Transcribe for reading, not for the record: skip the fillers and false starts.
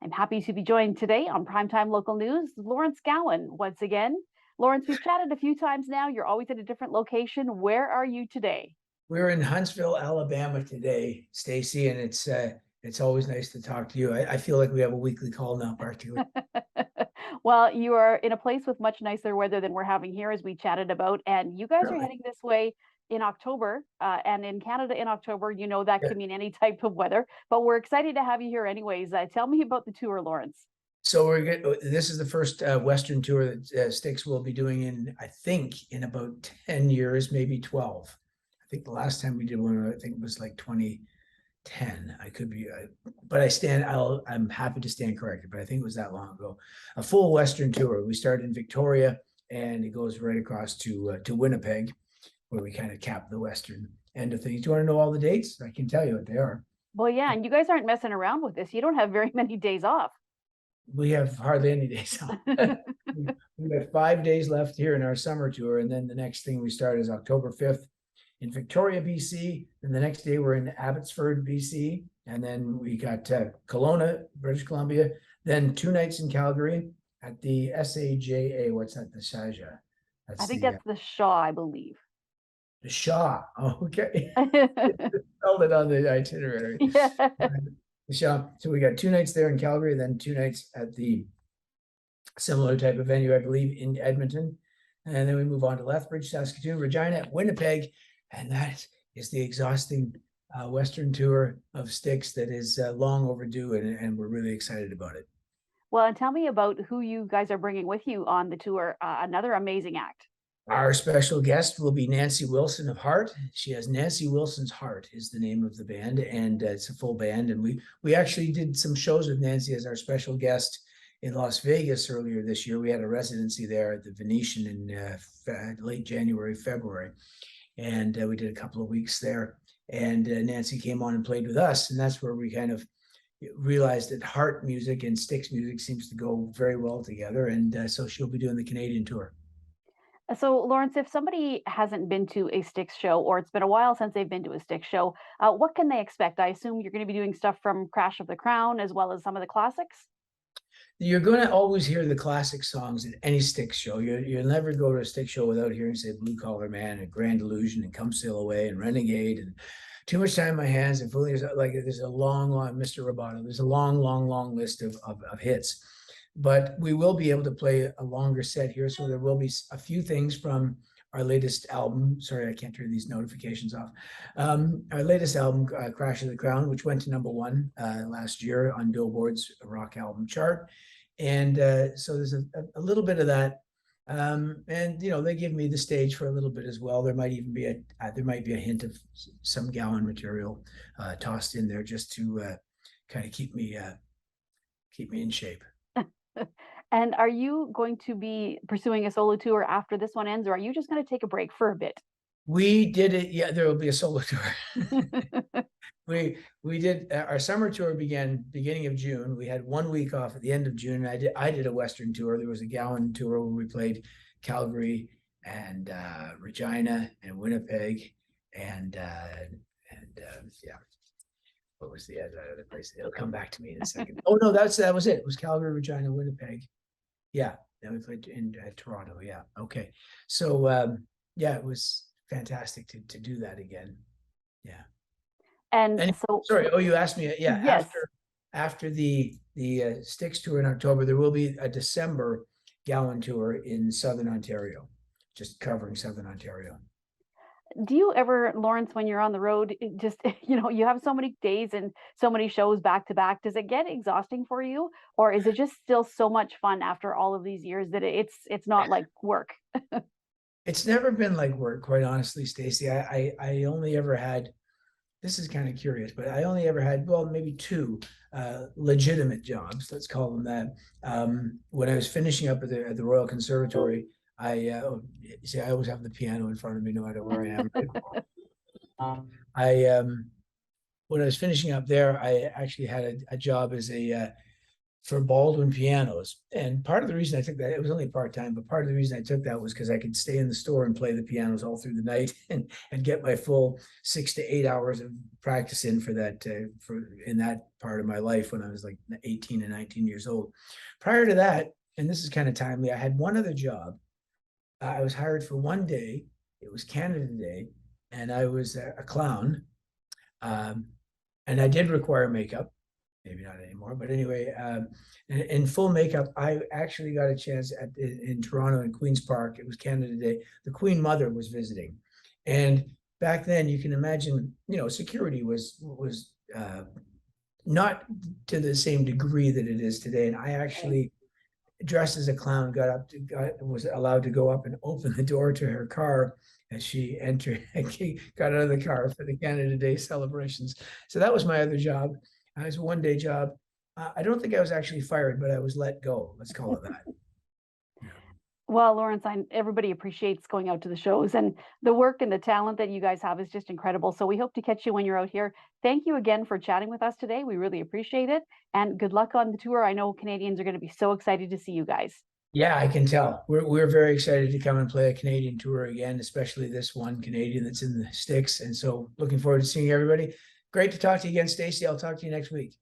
I'm happy to be joined today on Primetime Local News, Lawrence Gowan once again. Lawrence, we've chatted a few times now. You're always at a different location. Where are you today? We're in Huntsville, Alabama today, Stacy, and it's always nice to talk to you. I feel like we have a weekly call now, practically. Well, you are in a place with much nicer weather than we're having here, as we chatted about, and you guys are Really? heading this way in October, and in Canada in October, that Yeah. can mean any type of weather, but we're excited to have you here anyways. Tell me about the tour, Lawrence. So we're good. This is the first Western tour that Styx will be doing I think, in about 10 years, maybe 12. I think the last time we did one, I think it was like 2010. I could be, but I'm happy to stand corrected, but I think it was that long ago. A full Western tour. We start in Victoria and it goes right across to Winnipeg, where we kind of cap the Western end of things. Do you want to know all the dates? I can tell you what they are. Well, yeah, and you guys aren't messing around with this. You don't have very many days off. We have hardly any days off. We've got 5 days left here in our summer tour, and then the next thing we start is October 5th in Victoria, BC. And the next day we're in Abbotsford, BC. And then we got Kelowna, British Columbia. Then 2 nights in Calgary at the SAJA. What's that? The Shaja. I That's think the that's the Shaw, I believe. the Shaw. Oh, okay. Held it on the itinerary. Yeah. The Shaw. So we got 2 nights there in Calgary, then 2 nights at the similar type of venue, I believe, in Edmonton. And then we move on to Lethbridge, Saskatoon, Regina, Winnipeg. And that is the exhausting Western tour of Styx that is long overdue, and we're really excited about it. Well, and tell me about who you guys are bringing with you on the tour. Another amazing act. Our special guest will be Nancy Wilson of Heart. She has Nancy Wilson's Heart is the name of the band, and it's a full band. And we actually did some shows with Nancy as our special guest in Las Vegas earlier this year. We had a residency there at the Venetian in late January, February, and we did a couple of weeks there. And Nancy came on and played with us, and that's where we kind of realized that Heart music and Styx music seems to go very well together. And so she'll be doing the Canadian tour. So, Lawrence, if somebody hasn't been to a Styx show, or it's been a while since they've been to a Styx show, what can they expect? I assume you're going to be doing stuff from Crash of the Crown as well as some of the classics. You're going to always hear the classic songs at any Styx show. You'll never go to a Styx show without hearing, say, Blue Collar Man and Grand Illusion and Come Sail Away and Renegade and Too Much Time in My Hands and Fooling. Like, there's a long Mr. Roboto. There's a long list of hits. But we will be able to play a longer set here. So there will be a few things from our latest album. Sorry, I can't turn these notifications off. Our latest album, Crash of the Crown, which went to #1 last year on Billboard's rock album chart. And so there's a little bit of that. And they give me the stage for a little bit as well. There might even be a hint of some Gowan material tossed in there just to kind of keep me in shape. And are you going to be pursuing a solo tour after this one ends, or are you just going to take a break for a bit? We did it. Yeah, there will be a solo tour. we did our summer tour began beginning of June. We had 1 week off at the end of June. I did a Western tour. There was a Gowan tour where we played Calgary and Regina and Winnipeg and yeah. What was the other place? It'll come back to me in a second. Oh no, that was it. It was Calgary, Regina, Winnipeg. Yeah, then we played in Toronto. Yeah, okay. So yeah, it was fantastic to do that again. Yeah. And so, sorry. Oh, you asked me. Yeah. yes. After the Styx tour in October, there will be a December Gowan tour in Southern Ontario, just covering Southern Ontario. Do you ever, Lawrence, when you're on the road, just, you have so many days and so many shows back to back, does it get exhausting for you? Or is it just still so much fun after all of these years that it's not like work? It's never been like work, quite honestly, Stacey. I only ever had, this is kind of curious, but I only ever had, well, maybe 2 legitimate jobs, let's call them that. When I was finishing up at the Royal Conservatory, I see, I always have the piano in front of me no matter where I am. When I was finishing up there, I actually had a job as a for Baldwin pianos. And part of the reason I took that, it was only part-time, but part of the reason I took that was because I could stay in the store and play the pianos all through the night and get my full 6 to 8 hours of practice in for that, in that part of my life when I was like 18 and 19 years old. Prior to that, and this is kind of timely, I had one other job. I was hired for one day. It was Canada Day, and I was a clown. And I did require makeup. Maybe not anymore, but anyway, in full makeup, I actually got a chance in Toronto in Queen's Park. It was Canada Day. The Queen Mother was visiting, and back then, you can imagine, security was not to the same degree that it is today. And I actually, dressed as a clown, was allowed to go up and open the door to her car as she entered, got out of the car for the Canada Day celebrations. So that was my other job. It was a one-day job. I don't think I was actually fired, but I was let go. Let's call it that. Well, Lawrence, everybody appreciates going out to the shows, and the work and the talent that you guys have is just incredible. So we hope to catch you when you're out here. Thank you again for chatting with us today. We really appreciate it, and good luck on the tour. I know Canadians are going to be so excited to see you guys. Yeah, I can tell. We're very excited to come and play a Canadian tour again, especially this one Canadian that's in the Styx. And so looking forward to seeing everybody. Great to talk to you again, Stacey. I'll talk to you next week.